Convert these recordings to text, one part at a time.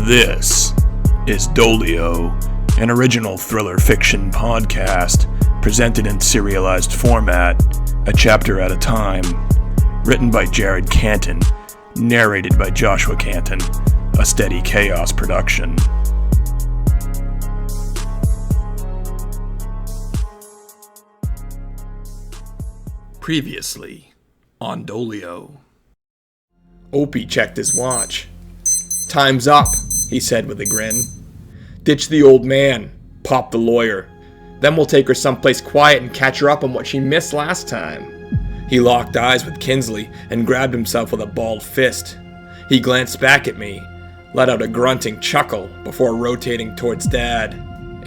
This is Doleo, an original thriller fiction podcast presented in serialized format, a chapter at a time. Written by Jared Canton, narrated by Joshua Canton, a SteadyChaos production. Previously on Doleo. Opie checked his watch. "Time's up," he said with a grin. "Ditch the old man, pop the lawyer. Then we'll take her someplace quiet and catch her up on what she missed last time." He locked eyes with Kinsley and grabbed himself with a balled fist. He glanced back at me, let out a grunting chuckle before rotating towards Dad.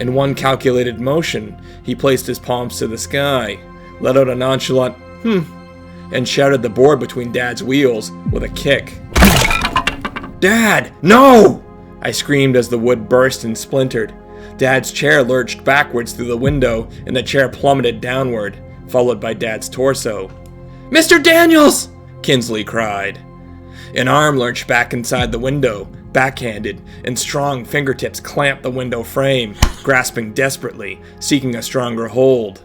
In one calculated motion, he placed his palms to the sky, let out a nonchalant and shattered the board between Dad's wheels with a kick. "Dad, no!" I screamed as the wood burst and splintered. Dad's chair lurched backwards through the window and the chair plummeted downward, followed by Dad's torso. "Mr. Daniels!" Kinsley cried. An arm lurched back inside the window, backhanded, and strong fingertips clamped the window frame, grasping desperately, seeking a stronger hold.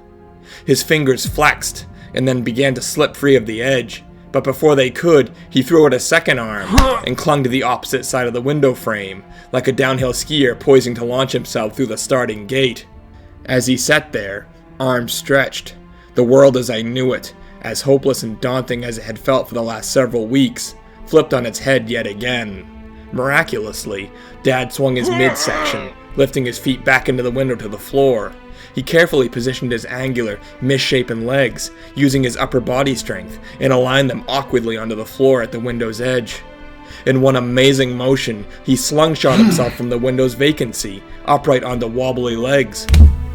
His fingers flexed, and then began to slip free of the edge, but before they could, he threw out a second arm and clung to the opposite side of the window frame, like a downhill skier poising to launch himself through the starting gate. As he sat there, arms stretched, the world as I knew it, as hopeless and daunting as it had felt for the last several weeks, flipped on its head yet again. Miraculously, Dad swung his midsection, lifting his feet back into the window to the floor. He carefully positioned his angular, misshapen legs, using his upper body strength, and aligned them awkwardly onto the floor at the window's edge. In one amazing motion, he slungshot himself from the window's vacancy, upright onto wobbly legs.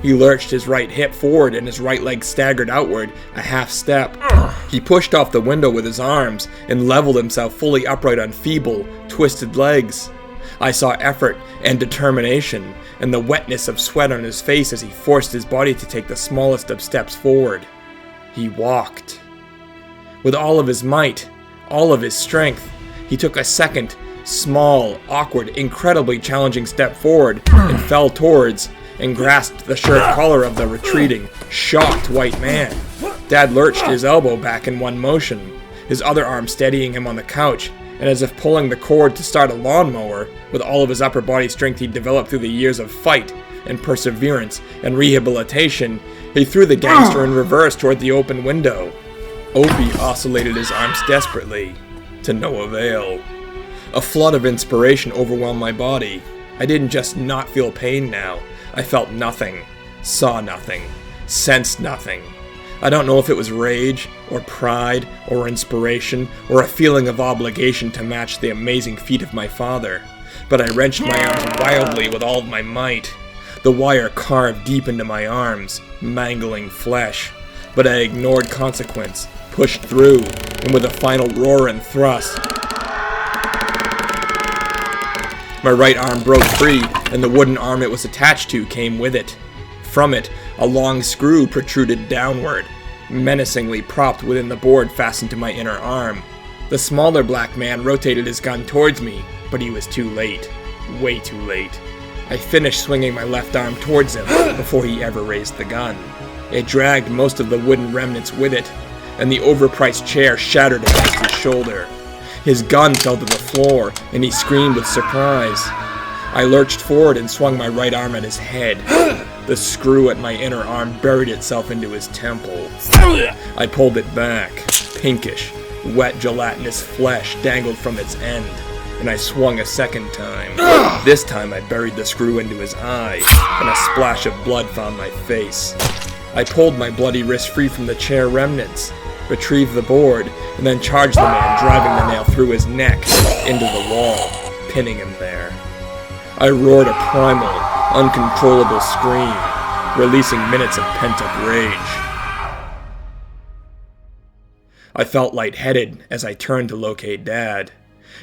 He lurched his right hip forward and his right leg staggered outward, a half step. He pushed off the window with his arms and leveled himself fully upright on feeble, twisted legs. I saw effort and determination, and the wetness of sweat on his face as he forced his body to take the smallest of steps forward. He walked. With all of his might, all of his strength, he took a second, small, awkward, incredibly challenging step forward and fell towards and grasped the shirt collar of the retreating, shocked white man. Dad lurched his elbow back in one motion, his other arm steadying him on the couch, and as if pulling the cord to start a lawnmower, with all of his upper body strength he'd developed through the years of fight and perseverance and rehabilitation, he threw the gangster in reverse toward the open window. Opie oscillated his arms desperately, to no avail. A flood of inspiration overwhelmed my body. I didn't just not feel pain now. I felt nothing, saw nothing, sensed nothing. I don't know if it was rage, or pride, or inspiration, or a feeling of obligation to match the amazing feat of my father, but I wrenched my arms wildly with all of my might. The wire carved deep into my arms, mangling flesh, but I ignored consequence, pushed through, and with a final roar and thrust, my right arm broke free, and the wooden arm it was attached to came with it. From it, a long screw protruded downward, menacingly propped within the board fastened to my inner arm. The smaller black man rotated his gun towards me, but he was too late. Way too late. I finished swinging my left arm towards him before he ever raised the gun. It dragged most of the wooden remnants with it, and the overpriced chair shattered against his shoulder. His gun fell to the floor, and he screamed with surprise. I lurched forward and swung my right arm at his head. The screw at my inner arm buried itself into his temple. I pulled it back. Pinkish, wet gelatinous flesh dangled from its end, and I swung a second time. This time I buried the screw into his eye, and a splash of blood found my face. I pulled my bloody wrist free from the chair remnants, retrieved the board, and then charged the man, driving the nail through his neck into the wall, pinning him there. I roared a primal, uncontrollable scream, releasing minutes of pent-up rage. I felt lightheaded as I turned to locate Dad.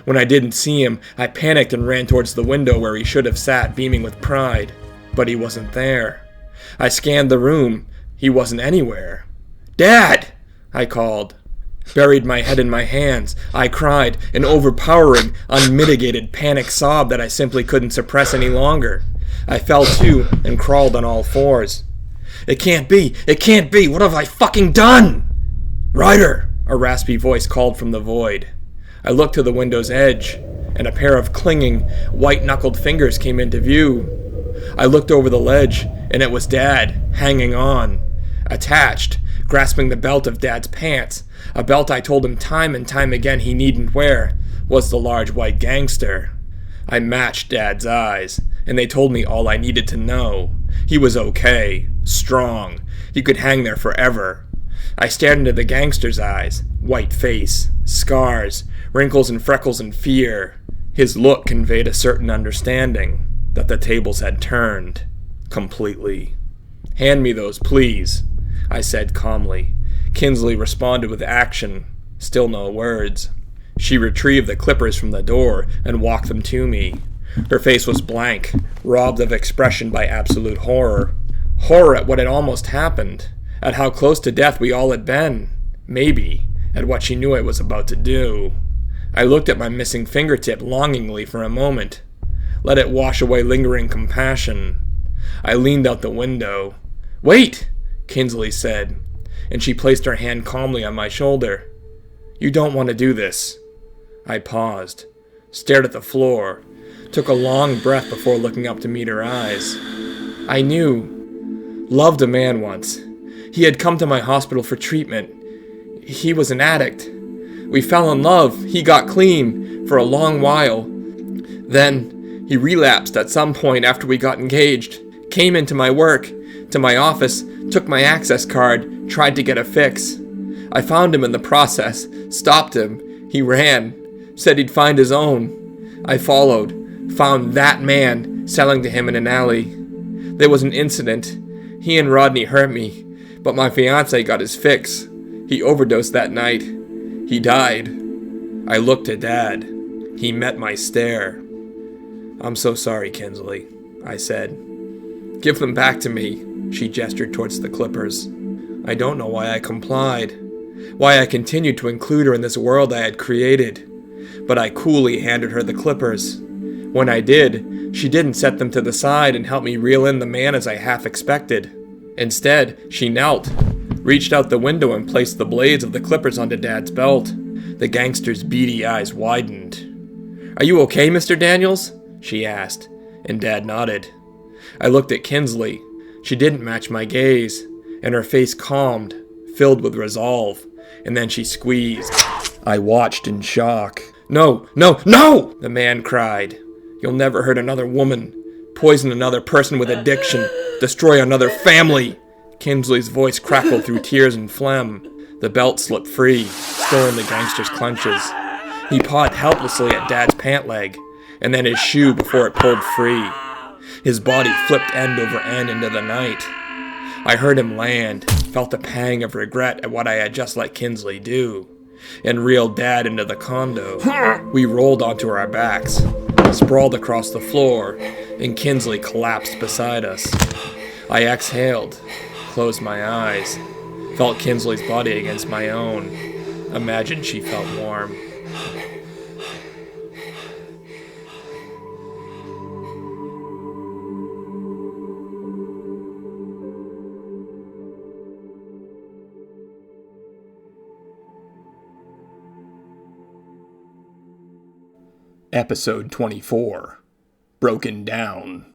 When I didn't see him, I panicked and ran towards the window where he should have sat, beaming with pride. But he wasn't there. I scanned the room. He wasn't anywhere. "Dad!" I called. Buried my head in my hands, I cried, an overpowering, unmitigated panic sob that I simply couldn't suppress any longer. I fell to and crawled on all fours. It can't be! It can't be! What have I fucking done? Ryder! A raspy voice called from the void. I looked to the window's edge, and a pair of clinging, white-knuckled fingers came into view. I looked over the ledge, and it was Dad, hanging on. Attached, grasping the belt of Dad's pants, a belt I told him time and time again he needn't wear, was the large white gangster. I matched Dad's eyes, and they told me all I needed to know. He was okay, strong, he could hang there forever. I stared into the gangster's eyes, white face, scars, wrinkles and freckles and fear. His look conveyed a certain understanding that the tables had turned, completely. Hand me those, please, I said calmly. Kinsley responded with action, still no words. She retrieved the clippers from the door and walked them to me. Her face was blank, robbed of expression by absolute horror. Horror at what had almost happened, at how close to death we all had been, maybe, at what she knew I was about to do. I looked at my missing fingertip longingly for a moment, let it wash away lingering compassion. I leaned out the window. "Wait!" Kinsley said, and she placed her hand calmly on my shoulder. "You don't want to do this." I paused, stared at the floor, took a long breath before looking up to meet her eyes. I loved a man once. He had come to my hospital for treatment. He was an addict. We fell in love. He got clean for a long while. Then he relapsed at some point after we got engaged. Came into my work, to my office, took my access card, tried to get a fix. I found him in the process, stopped him. He ran, said he'd find his own. I followed, found that man selling to him in an alley. There was an incident. He and Rodney hurt me, but my fiancé got his fix. He overdosed that night. He died. I looked at Dad. He met my stare. "I'm so sorry, Kinsley," I said. "Give them back to me." She gestured towards the clippers. I don't know why I complied, why I continued to include her in this world I had created, but I coolly handed her the clippers. When I did, she didn't set them to the side and help me reel in the man as I half expected. Instead, she knelt, reached out the window and placed the blades of the clippers onto Dad's belt. The gangster's beady eyes widened. "Are you okay, Mr. Daniels?" she asked, and Dad nodded. I looked at Kinsley. She didn't match my gaze, and her face calmed, filled with resolve, and then she squeezed. I watched in shock. "No, no, no!" the man cried. "You'll never hurt another woman, poison another person with addiction, destroy another family!" Kinsley's voice crackled through tears and phlegm. The belt slipped free, still in the gangster's clutches. He pawed helplessly at Dad's pant leg, and then his shoe before it pulled free. His body flipped end over end into the night. I heard him land, felt a pang of regret at what I had just let Kinsley do, and reeled Dad into the condo. We rolled onto our backs, sprawled across the floor, and Kinsley collapsed beside us. I exhaled, closed my eyes, felt Kinsley's body against my own. Imagined she felt warm. Episode 24. Broken Down.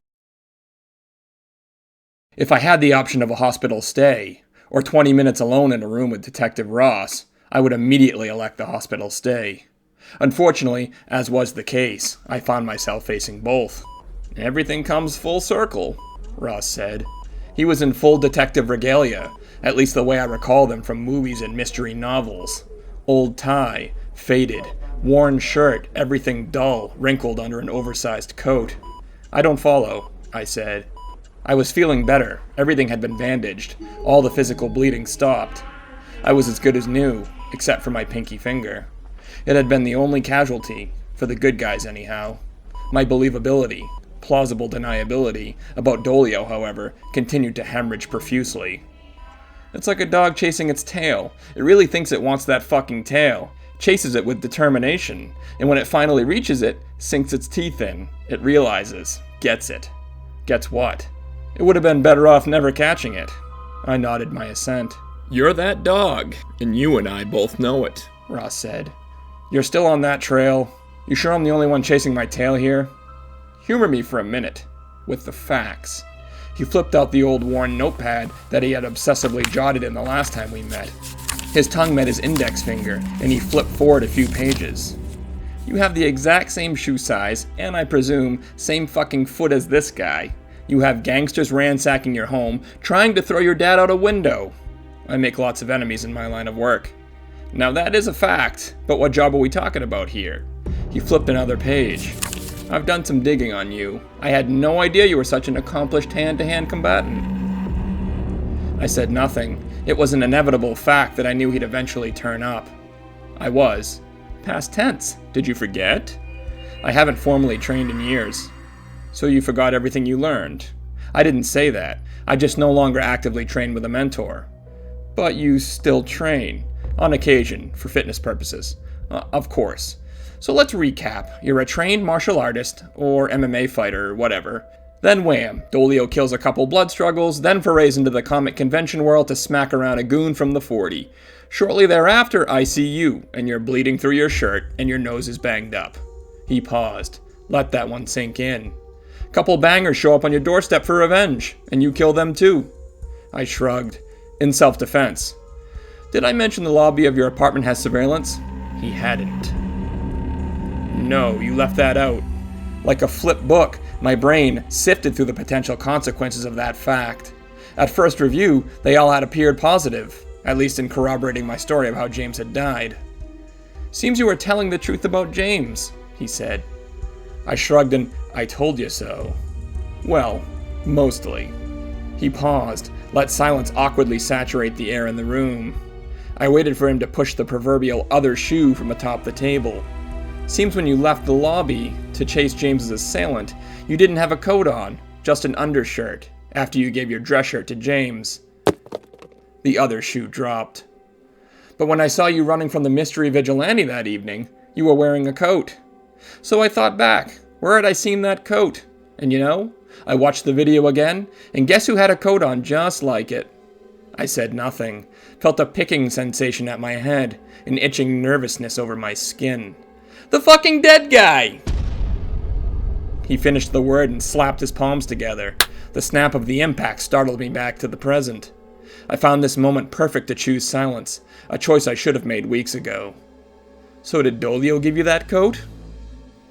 If I had the option of a hospital stay, or 20 minutes alone in a room with Detective Ross, I would immediately elect the hospital stay. Unfortunately, as was the case, I found myself facing both. "Everything comes full circle," Ross said. He was in full detective regalia, at least the way I recall them from movies and mystery novels. Old tie, faded, worn shirt, everything dull, wrinkled under an oversized coat. "I don't follow," I said. I was feeling better. Everything had been bandaged. All the physical bleeding stopped. I was as good as new, except for my pinky finger. It had been the only casualty, for the good guys anyhow. My believability, plausible deniability, about Doleo, however, continued to hemorrhage profusely. It's like a dog chasing its tail. It really thinks it wants that fucking tail. Chases it with determination. And when it finally reaches it, sinks its teeth in. It realizes. Gets it. Gets what? It would have been better off never catching it. I nodded my assent. You're that dog, and you and I both know it, Ross said. You're still on that trail? You sure I'm the only one chasing my tail here? Humor me for a minute. With the facts. He flipped out the old worn notepad that he had obsessively jotted in the last time we met. His tongue met his index finger, and he flipped forward a few pages. You have the exact same shoe size, and I presume, same fucking foot as this guy. You have gangsters ransacking your home, trying to throw your dad out a window. I make lots of enemies in my line of work. Now that is a fact, but what job are we talking about here? He flipped another page. I've done some digging on you. I had no idea you were such an accomplished hand-to-hand combatant. I said nothing. It was an inevitable fact that I knew he'd eventually turn up. I was. Past tense. Did you forget? I haven't formally trained in years. So you forgot everything you learned. I didn't say that. I just no longer actively train with a mentor. But you still train. On occasion, for fitness purposes. Of course. So let's recap. You're a trained martial artist, or MMA fighter, or whatever. Then wham, Doleo kills a couple blood struggles, then forays into the comic convention world to smack around a goon from the 40. Shortly thereafter, I see you, and you're bleeding through your shirt, and your nose is banged up. He paused. Let that one sink in. Couple bangers show up on your doorstep for revenge, and you kill them too. I shrugged. In self-defense. Did I mention the lobby of your apartment has surveillance? He hadn't. No, you left that out. Like a flip book, my brain sifted through the potential consequences of that fact. At first review, they all had appeared positive, at least in corroborating my story of how James had died. Seems you were telling the truth about James, he said. I shrugged and I told you so. Well, mostly. He paused, let silence awkwardly saturate the air in the room. I waited for him to push the proverbial other shoe from atop the table. Seems when you left the lobby to chase James's assailant, you didn't have a coat on, just an undershirt, after you gave your dress shirt to James. The other shoe dropped. But when I saw you running from the mystery vigilante that evening, you were wearing a coat. So I thought back, where had I seen that coat? And you know, I watched the video again, and guess who had a coat on just like it? I said nothing, felt a picking sensation at my head, an itching nervousness over my skin. The fucking dead guy! He finished the word and slapped his palms together. The snap of the impact startled me back to the present. I found this moment perfect to choose silence, a choice I should have made weeks ago. So did Doleo give you that coat?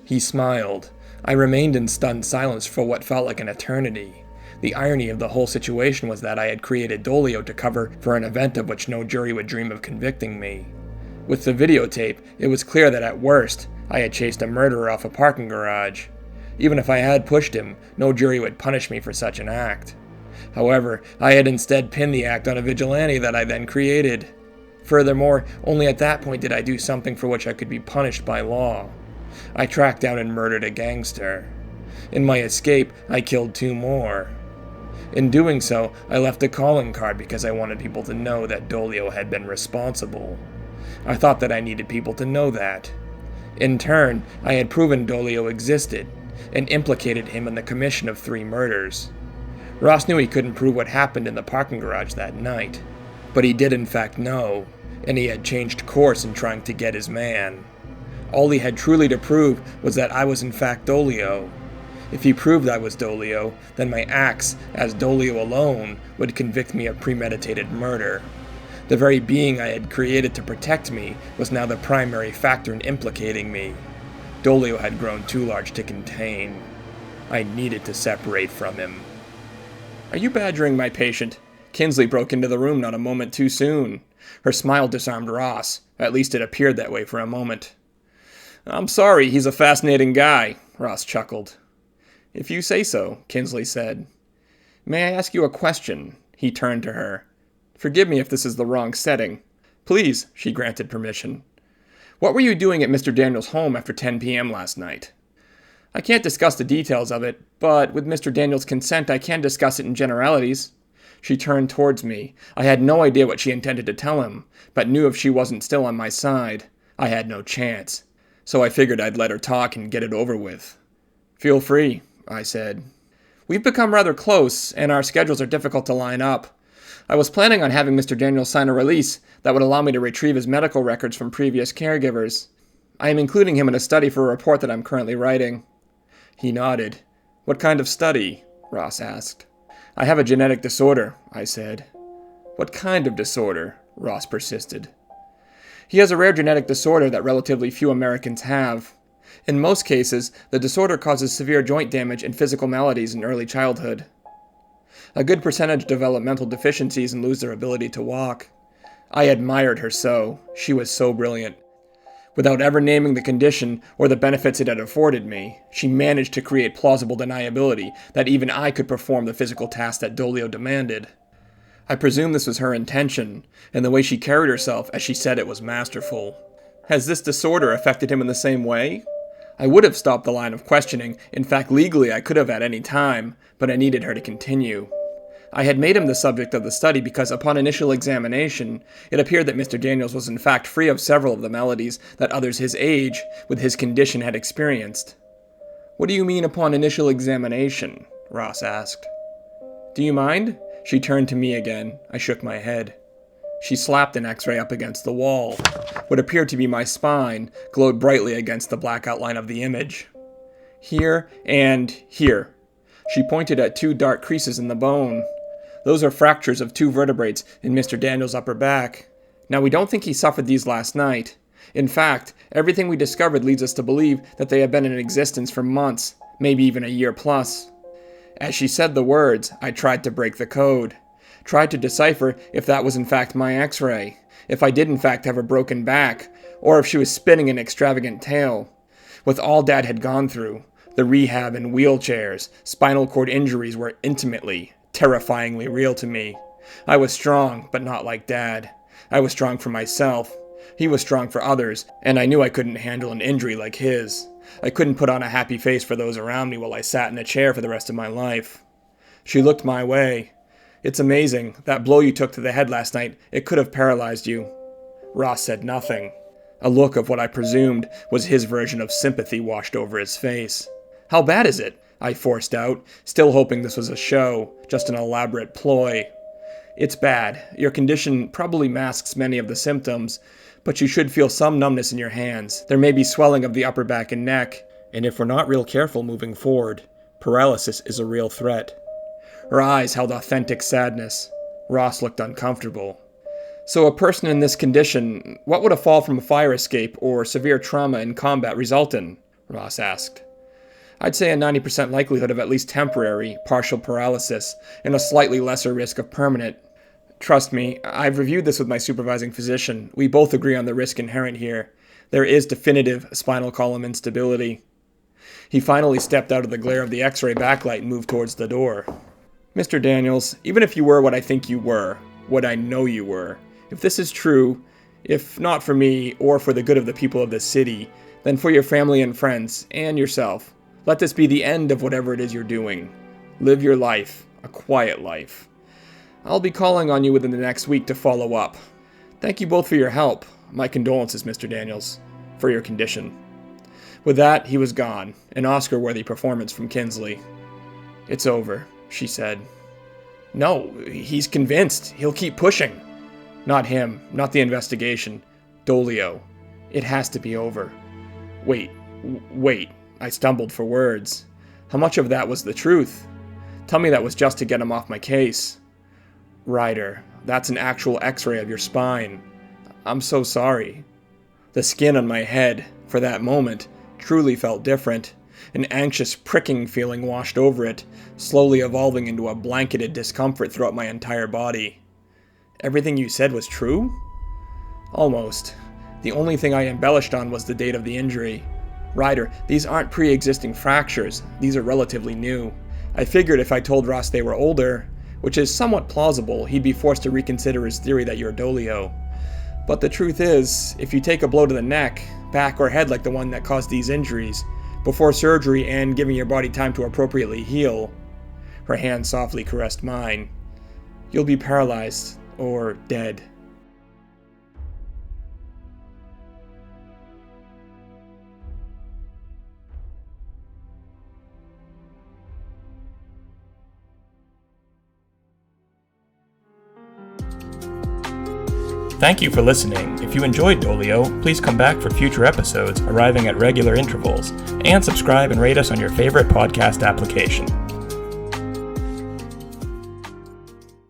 He smiled. I remained in stunned silence for what felt like an eternity. The irony of the whole situation was that I had created Doleo to cover for an event of which no jury would dream of convicting me. With the videotape, it was clear that at worst, I had chased a murderer off a parking garage. Even if I had pushed him, no jury would punish me for such an act. However, I had instead pinned the act on a vigilante that I then created. Furthermore, only at that point did I do something for which I could be punished by law. I tracked down and murdered a gangster. In my escape, I killed 2 more. In doing so, I left a calling card because I wanted people to know that Doleo had been responsible. I thought that I needed people to know that. In turn, I had proven Doleo existed, and implicated him in the commission of 3 murders. Ross knew he couldn't prove what happened in the parking garage that night, but he did in fact know, and he had changed course in trying to get his man. All he had truly to prove was that I was in fact Doleo. If he proved I was Doleo, then my acts, as Doleo alone, would convict me of premeditated murder. The very being I had created to protect me was now the primary factor in implicating me. Doleo had grown too large to contain. I needed to separate from him. Are you badgering my patient? Kinsley broke into the room not a moment too soon. Her smile disarmed Ross. At least it appeared that way for a moment. I'm sorry, he's a fascinating guy, Ross chuckled. If you say so, Kinsley said. May I ask you a question? He turned to her. Forgive me if this is the wrong setting. Please, she granted permission. What were you doing at Mr. Daniels' home after 10 p.m. last night? I can't discuss the details of it, but with Mr. Daniels' consent I can discuss it in generalities. She turned towards me. I had no idea what she intended to tell him, but knew if she wasn't still on my side, I had no chance. So I figured I'd let her talk and get it over with. "Feel free," I said. "We've become rather close, and our schedules are difficult to line up. I was planning on having Mr. Daniels sign a release that would allow me to retrieve his medical records from previous caregivers. I am including him in a study for a report that I'm currently writing." He nodded. "What kind of study?" Ross asked. "I have a genetic disorder," I said. "What kind of disorder?" Ross persisted. "He has a rare genetic disorder that relatively few Americans have. In most cases, the disorder causes severe joint damage and physical maladies in early childhood. A good percentage develop mental deficiencies and lose their ability to walk." I admired her so. She was so brilliant. Without ever naming the condition or the benefits it had afforded me, she managed to create plausible deniability that even I could perform the physical task that Doleo demanded. I presume this was her intention, and the way she carried herself as she said it was masterful. "Has this disorder affected him in the same way?" I would have stopped the line of questioning. In fact, legally I could have at any time, but I needed her to continue. I had made him the subject of the study because upon initial examination, it appeared that Mr. Daniels was in fact free of several of the maladies that others his age, with his condition, had experienced. "What do you mean upon initial examination?" Ross asked. "Do you mind?" She turned to me again. I shook my head. She slapped an X-ray up against the wall. What appeared to be my spine glowed brightly against the black outline of the image. "Here and here." She pointed at 2 dark creases in the bone. "Those are fractures of 2 vertebrates in Mr. Daniels' upper back. Now, we don't think he suffered these last night. In fact, everything we discovered leads us to believe that they have been in existence for months, maybe even a year plus." As she said the words, I tried to break the code. Tried to decipher if that was in fact my X-ray, if I did in fact have a broken back, or if she was spinning an extravagant tale. With all Dad had gone through, the rehab and wheelchairs, spinal cord injuries were intimately, terrifyingly real to me. I was strong, but not like Dad. I was strong for myself. He was strong for others, and I knew I couldn't handle an injury like his. I couldn't put on a happy face for those around me while I sat in a chair for the rest of my life. She looked my way. "It's amazing. That blow you took to the head last night, it could have paralyzed you." Ross said nothing. A look of what I presumed was his version of sympathy washed over his face. "How bad is it?" I forced out, still hoping this was a show, just an elaborate ploy. "It's bad. Your condition probably masks many of the symptoms, but you should feel some numbness in your hands. There may be swelling of the upper back and neck, and if we're not real careful moving forward, paralysis is a real threat." Her eyes held authentic sadness. Ross looked uncomfortable. "So a person in this condition, what would a fall from a fire escape or severe trauma in combat result in?" Ross asked. "I'd say a 90% likelihood of at least temporary, partial paralysis, and a slightly lesser risk of permanent. Trust me, I've reviewed this with my supervising physician. We both agree on the risk inherent here. There is definitive spinal column instability." He finally stepped out of the glare of the X-ray backlight and moved towards the door. "Mr. Daniels, even if you were what I think you were, what I know you were, if this is true, if not for me or for the good of the people of this city, then for your family and friends, and yourself, let this be the end of whatever it is you're doing. Live your life, a quiet life. I'll be calling on you within the next week to follow up. Thank you both for your help. My condolences, Mr. Daniels, for your condition." With that, he was gone, an Oscar-worthy performance from Kinsley. "It's over," she said. "No, he's convinced. He'll keep pushing." "Not him, not the investigation. Doleo. It has to be over." Wait. I stumbled for words. How much of that was the truth? Tell me that was just to get him off my case. "Ryder, that's an actual X-ray of your spine. I'm so sorry." The skin on my head, for that moment, truly felt different. An anxious pricking feeling washed over it, slowly evolving into a blanketed discomfort throughout my entire body. "Everything you said was true?" "Almost. The only thing I embellished on was the date of the injury. Ryder, these aren't pre-existing fractures. These are relatively new. I figured if I told Ross they were older, which is somewhat plausible, he'd be forced to reconsider his theory that you're Doleo. But the truth is, if you take a blow to the neck, back, or head like the one that caused these injuries, before surgery and giving your body time to appropriately heal," her hand softly caressed mine, You'll be paralyzed or dead. Thank you for listening. If you enjoyed Doleo, please come back for future episodes arriving at regular intervals, and subscribe and rate us on your favorite podcast application.